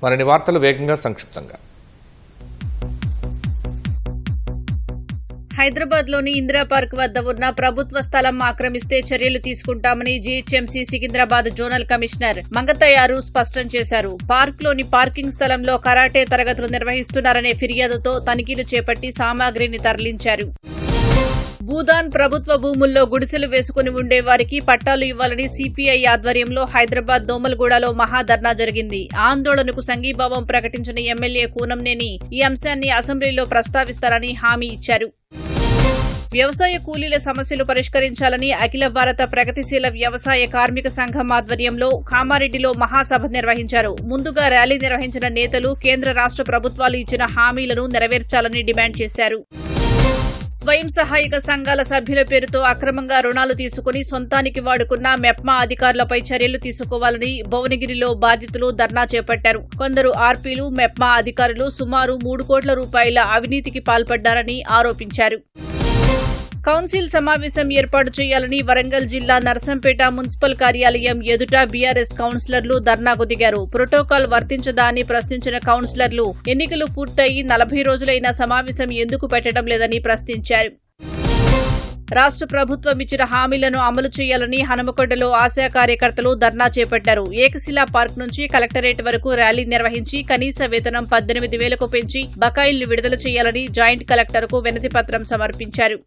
మరిన్ని వార్తలు వేగంగా సంక్షిప్తంగా. హైదరాబాద్లోని ఇందిరా పార్క్ వద్ద ఉన్న ప్రభుత్వ స్థలం ఆక్రమిస్తే చర్యలు తీసుకుంటామని GHMC Secunderabad zonal commissioner Mangatayaru స్పష్టం చేశారు. పార్క్లోని పార్కింగ్ స్థలంలో కరాటే తరగతులు నిర్వహిస్తున్నారనే ఫిర్యాదుతో తనిఖీలు చేపట్టి సామాగ్రిని తరలించారు. భూదాన్ ప్రభుత్వ భూముల్లో గుడిసెలు వేసుకుని ఉండే వారికి పట్టాలు ఇవ్వాలని సిపిఐ ఆధ్వర్యంలో హైదరాబాద్ దోమలగూడలో మహాధర్నా జరిగింది. ఆందోళనకు సంఘీభావం ప్రకటించిన ఎమ్మెల్యే కూనంనేని ఈ అంశాన్ని అసెంబ్లీలో ప్రస్తావిస్తారని హామీ ఇచ్చారు. వ్యవసాయ కూలీల సమస్యలు పరిష్కరించాలని అఖిల భారత ప్రగతిశీల వ్యవసాయ కార్మిక సంఘం ఆధ్వర్యంలో కామారెడ్డిలో మహాసభ నిర్వహించారు. ముందుగా ర్యాలీ నిర్వహించిన నేతలు కేంద్ర రాష్ట్ర ప్రభుత్వాలు ఇచ్చిన హామీలను నెరవేర్చాలని డిమాండ్ చేశారు. స్వయం సహాయక సంఘాల సభ్యుల పేరుతో అక్రమంగా రుణాలు తీసుకుని సొంతానికి వాడుకున్న మెప్మా అధికారులపై చర్యలు తీసుకోవాలని భువనగిరిలో బాధితులు ధర్నా చేపట్టారు. కొందరు ఆర్పీలు, మెప్మా అధికారులు సుమారు 3 కోట్ల రూపాయల అవినీతికి పాల్పడ్డారని ఆరోపించారు. కౌన్సిల్ సమావేశం ఏర్పాటు చేయాలని వరంగల్ జిల్లా నర్సంపేట మున్సిపల్ కార్యాలయం ఎదుట బీఆర్ఎస్ కౌన్సిలర్లు ధర్నాకు దిగారు. ప్రోటోకాల్ వర్తించదా అని ప్రశ్నించిన కౌన్సిలర్లు ఎన్నికలు పూర్తయి 40 రోజులైన సమావేశం ఎందుకు పెట్టడం లేదని ప్రశ్నించారు. రాష్ట్ర ప్రభుత్వం ఇచ్చిన హామీలను అమలు చేయాలని హనుమకొండలో ఆశా కార్యకర్తలు ధర్నా చేపట్టారు. ఏకశిలా పార్క్ నుంచి కలెక్టరేట్ వరకు ర్యాలీ నిర్వహించి కనీస వేతనం 18,000కు పెంచి బకాయిల్ని విడుదల చేయాలని జాయింట్ కలెక్టర్కు వినతిపత్రం సమర్పించారు.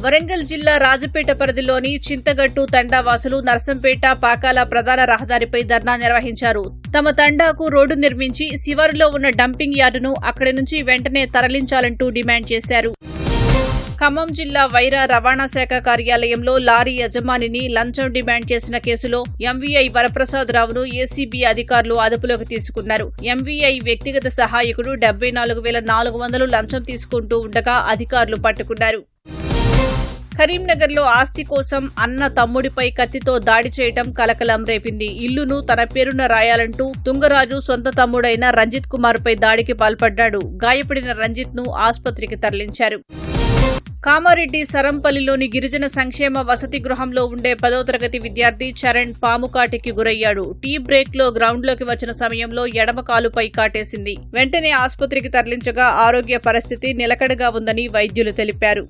వరంగల్ జిల్లా రాజపేట పరిధిలోని చింతగట్టు తండావాసులు నర్సంపేట పాకాల ప్రధాన రహదారిపై ధర్నా నిర్వహించారు. తమ తండాకు రోడ్డు నిర్మించి శివారులో ఉన్న డంపింగ్ యార్డును అక్కడి నుంచి వెంటనే తరలించాలంటూ డిమాండ్ చేశారు. ఖమ్మం జిల్లా వైరా రవాణా శాఖ కార్యాలయంలో లారీ యజమానిని లంచం డిమాండ్ చేసిన కేసులో ఎంవీఐ వరప్రసాదరావును ఏసీబీ అధికారులు అదుపులోకి తీసుకున్నారు. ఎంవీఐ వ్యక్తిగత సహాయకుడు 74,400 లంచం తీసుకుంటూ ఉండగా అధికారులు పట్టుకున్నారు. కరీంనగర్లో ఆస్తి కోసం అన్న తమ్ముడిపై కత్తితో దాడి చేయడం కలకలం రేపింది. ఇల్లును తన పేరున రాయాలంటూ తుంగరాజు సొంత తమ్ముడైన రంజిత్ కుమార్పై దాడికి పాల్పడ్డాడు. గాయపడిన రంజిత్ ను ఆసుపత్రికి తరలించారు. కామారెడ్డి సరంపల్లిలోని గిరిజన సంక్షేమ వసతి గృహంలో ఉండే 10వ తరగతి విద్యార్థి చరణ్ పాము కాటికి గురయ్యాడు. టీ బ్రేక్ లో గ్రౌండ్లోకి వచ్చిన సమయంలో ఎడమ కాలుపై కాటేసింది. వెంటనే ఆసుపత్రికి తరలించగా ఆరోగ్య పరిస్థితి నిలకడగా ఉందని వైద్యులు తెలిపారు.